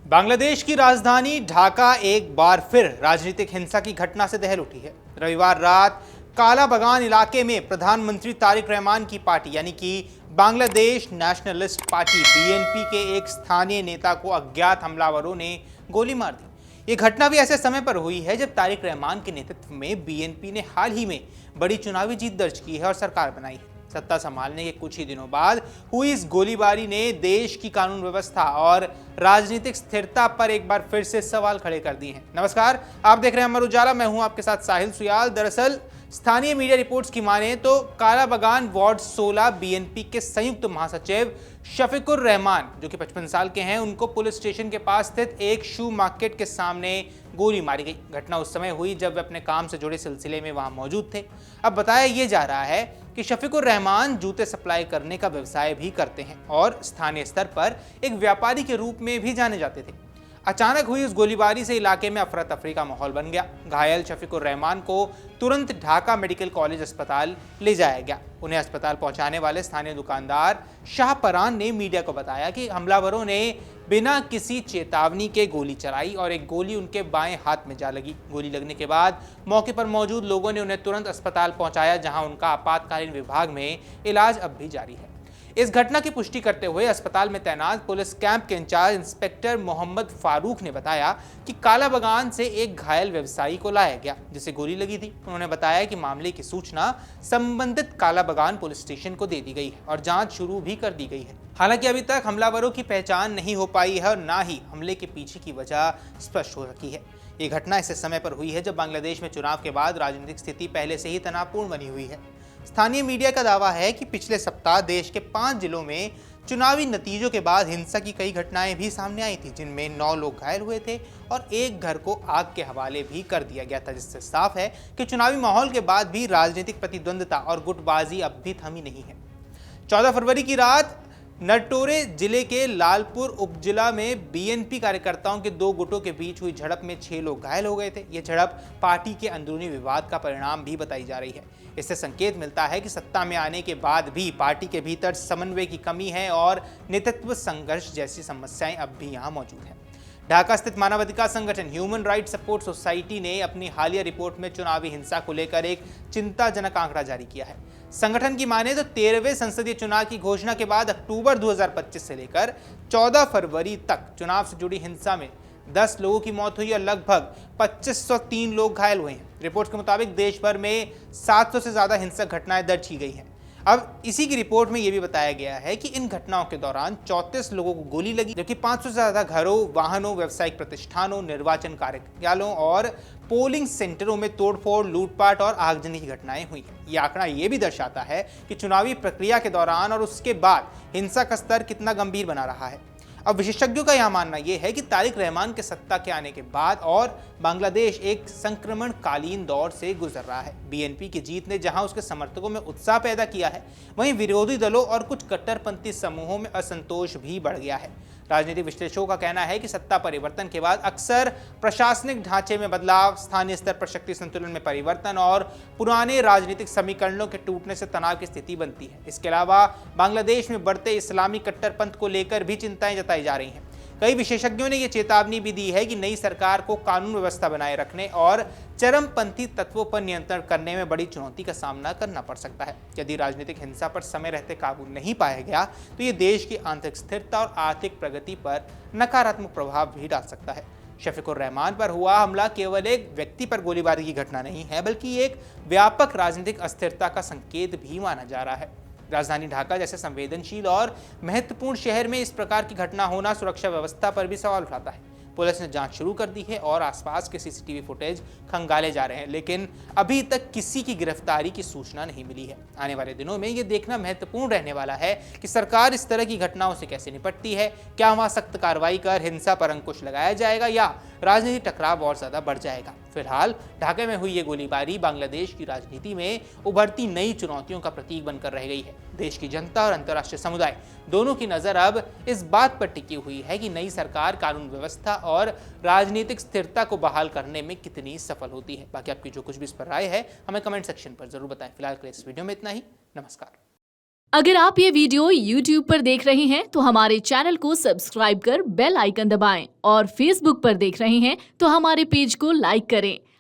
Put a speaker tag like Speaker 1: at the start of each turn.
Speaker 1: बांग्लादेश की राजधानी ढाका एक बार फिर राजनीतिक हिंसा की घटना से दहल उठी है। रविवार रात काला बगान इलाके में प्रधानमंत्री तारिक रहमान की पार्टी यानी कि बांग्लादेश नेशनलिस्ट पार्टी बीएनपी के एक स्थानीय नेता को अज्ञात हमलावरों ने गोली मार दी। ये घटना भी ऐसे समय पर हुई है जब तारिक रहमान के नेतृत्व में बीएनपी ने हाल ही में बड़ी चुनावी जीत दर्ज की है और सरकार बनाई है। सत्ता संभालने के कुछ ही दिनों बाद हुई इस गोलीबारी ने देश की कानून व्यवस्था और राजनीतिक स्थिरता पर एक बार फिर से सवाल खड़े कर दिए हैं। नमस्कार, आप देख रहे हैं अमर उजाला। मैं हूं आपके साथ साहिल सुयाल। दरअसल स्थानीय मीडिया रिपोर्ट्स की माने तो काला बगान वार्ड 16 बीएनपी के संयुक्त महासचिव शफीकुर रहमान जो कि 55 साल के हैं, उनको पुलिस स्टेशन के पास स्थित एक शू मार्केट के सामने गोली मारी गई। घटना उस समय हुई जब वे अपने काम से जुड़े सिलसिले में वहां मौजूद थे। अब बताया यह जा रहा है कि शफीकुर रहमान जूते सप्लाई करने का व्यवसाय भी करते हैं और स्थानीय स्तर पर एक व्यापारी के रूप में भी जाने जाते थे। अचानक हुई इस गोलीबारी से इलाके में अफरा तफरी का माहौल बन गया। घायल शफीकुर रहमान को तुरंत ढाका मेडिकल कॉलेज अस्पताल ले जाया गया। उन्हें अस्पताल पहुंचाने वाले स्थानीय दुकानदार शाहपरान ने मीडिया को बताया कि हमलावरों ने बिना किसी चेतावनी के गोली चलाई और एक गोली उनके बाएं हाथ में जा लगी। गोली लगने के बाद मौके पर मौजूद लोगों ने उन्हें तुरंत अस्पताल पहुंचाया, जहां उनका आपातकालीन विभाग में इलाज अब भी जारी है। इस घटना की पुष्टि करते हुए अस्पताल में तैनात पुलिस कैंप के इंचार्ज इंस्पेक्टर मोहम्मद फारूक ने बताया कि काला बगान से एक घायल व्यवसायी को लाया गया जिसे गोली लगी थी। उन्होंने बताया कि मामले की सूचना संबंधित काला बगान पुलिस स्टेशन को दे दी गई है और जांच शुरू भी कर दी गई है। हालांकि अभी तक हमलावरों की पहचान नहीं हो पाई है और ना ही हमले के पीछे की वजह स्पष्ट हो सकी है। ये घटना ऐसे समय पर हुई है जब बांग्लादेश में चुनाव के बाद राजनीतिक स्थिति पहले से ही तनावपूर्ण बनी हुई है। स्थानीय मीडिया का दावा है कि पिछले सप्ताह देश के 5 जिलों में चुनावी नतीजों के बाद हिंसा की कई घटनाएं भी सामने आई थी, जिनमें 9 लोग घायल हुए थे और एक घर को आग के हवाले भी कर दिया गया था, जिससे साफ है कि चुनावी माहौल के बाद भी राजनीतिक प्रतिद्वंद्विता और गुटबाजी अब भी थमी नहीं है। 14 फरवरी की रात नरटोरे जिले के लालपुर उपजिला में बीएनपी कार्यकर्ताओं के 2 गुटों के बीच हुई झड़प में 6 लोग घायल हो गए थे। यह झड़प पार्टी के अंदरूनी विवाद का परिणाम भी बताई जा रही है। इससे संकेत मिलता है कि सत्ता में आने के बाद भी पार्टी के भीतर समन्वय की कमी है और नेतृत्व संघर्ष जैसी समस्याएं अब भी यहां मौजूद हैं। ढाका स्थित मानवाधिकार संगठन ह्यूमन राइट सपोर्ट सोसाइटी ने अपनी हालिया रिपोर्ट में चुनावी हिंसा को लेकर एक चिंताजनक आंकड़ा जारी किया है। संगठन की माने तो 13वें संसदीय चुनाव की घोषणा के बाद अक्टूबर 2025 से लेकर 14 फरवरी तक चुनाव से जुड़ी हिंसा में 10 लोगों की मौत हुई और लगभग 2503 लोग घायल हुए हैं। रिपोर्ट के मुताबिक देश भर में 700 से ज्यादा हिंसक घटनाएं दर्ज की गई हैं। अब इसी की रिपोर्ट में यह भी बताया गया है कि इन घटनाओं के दौरान 34 लोगों को गोली लगी, जबकि 500 से ज्यादा घरों, वाहनों, व्यावसायिक प्रतिष्ठानों, निर्वाचन कार्यालयों और पोलिंग सेंटरों में तोड़फोड़, लूटपाट और आगजनी की घटनाएं हुई हैं। यह आंकड़ा यह भी दर्शाता है कि चुनावी प्रक्रिया के दौरान और उसके बाद हिंसा का स्तर कितना गंभीर बना रहा है। अब विशेषज्ञों का यह मानना यह है कि तारिक रहमान के सत्ता के आने के बाद और बांग्लादेश एक संक्रमणकालीन दौर से गुजर रहा है। बीएनपी की जीत ने जहां उसके समर्थकों में उत्साह पैदा किया है, वहीं विरोधी दलों और कुछ कट्टरपंथी समूहों में असंतोष भी बढ़ गया है। राजनीतिक विश्लेषकों का कहना है कि सत्ता परिवर्तन के बाद अक्सर प्रशासनिक ढांचे में बदलाव, स्थानीय स्तर पर शक्ति संतुलन में परिवर्तन और पुराने राजनीतिक समीकरणों के टूटने से तनाव की स्थिति बनती है। इसके अलावा बांग्लादेश में बढ़ते इस्लामी कट्टरपंथ को लेकर भी चिंताएं जताई जा रही हैं। कई विशेषज्ञों ने यह चेतावनी भी दी है कि नई सरकार को कानून व्यवस्था बनाए रखने और चरमपंथी तत्वों पर नियंत्रण करने में बड़ी चुनौती का सामना करना पड़ सकता है। यदि राजनीतिक हिंसा पर समय रहते काबू नहीं पाया गया तो ये देश की आंतरिक स्थिरता और आर्थिक प्रगति पर नकारात्मक प्रभाव भी डाल सकता है। शफीकुर रहमान पर हुआ हमला केवल एक व्यक्ति पर गोलीबारी की घटना नहीं है, बल्कि एक व्यापक राजनीतिक अस्थिरता का संकेत भी माना जा रहा है। राजधानी ढाका जैसे संवेदनशील और महत्वपूर्ण शहर में इस प्रकार की घटना होना सुरक्षा व्यवस्था पर भी सवाल उठाता है। पुलिस ने जांच शुरू कर दी है और आसपास के सीसीटीवी फुटेज खंगाले जा रहे हैं, लेकिन अभी तक किसी की गिरफ्तारी की सूचना नहीं मिली है। आने वाले दिनों में यह देखना महत्वपूर्ण रहने वाला है कि सरकार इस तरह की घटनाओं से कैसे निपटती है। क्या वहां सख्त कार्रवाई कर हिंसा पर अंकुश लगाया जाएगा या राजनीतिक टकराव और ज्यादा बढ़ जाएगा। फिलहाल ढाका में हुई ये गोलीबारी बांग्लादेश की राजनीति में उभरती नई चुनौतियों का प्रतीक बनकर रह गई है। देश की जनता और अंतर्राष्ट्रीय समुदाय दोनों की नजर अब इस बात पर टिकी हुई है कि नई सरकार कानून व्यवस्था और राजनीतिक स्थिरता को बहाल करने में कितनी सफल होती है। बाकी आपकी जो कुछ भी इस पर राय है हमें कमेंट सेक्शन पर जरूर बताएं। फिलहाल के लिए इस वीडियो में इतना ही। नमस्कार।
Speaker 2: अगर आप ये वीडियो YouTube पर देख रहे हैं तो हमारे चैनल को सब्सक्राइब कर बेल आइकन दबाएं और Facebook पर देख रहे हैं तो हमारे पेज को लाइक करें।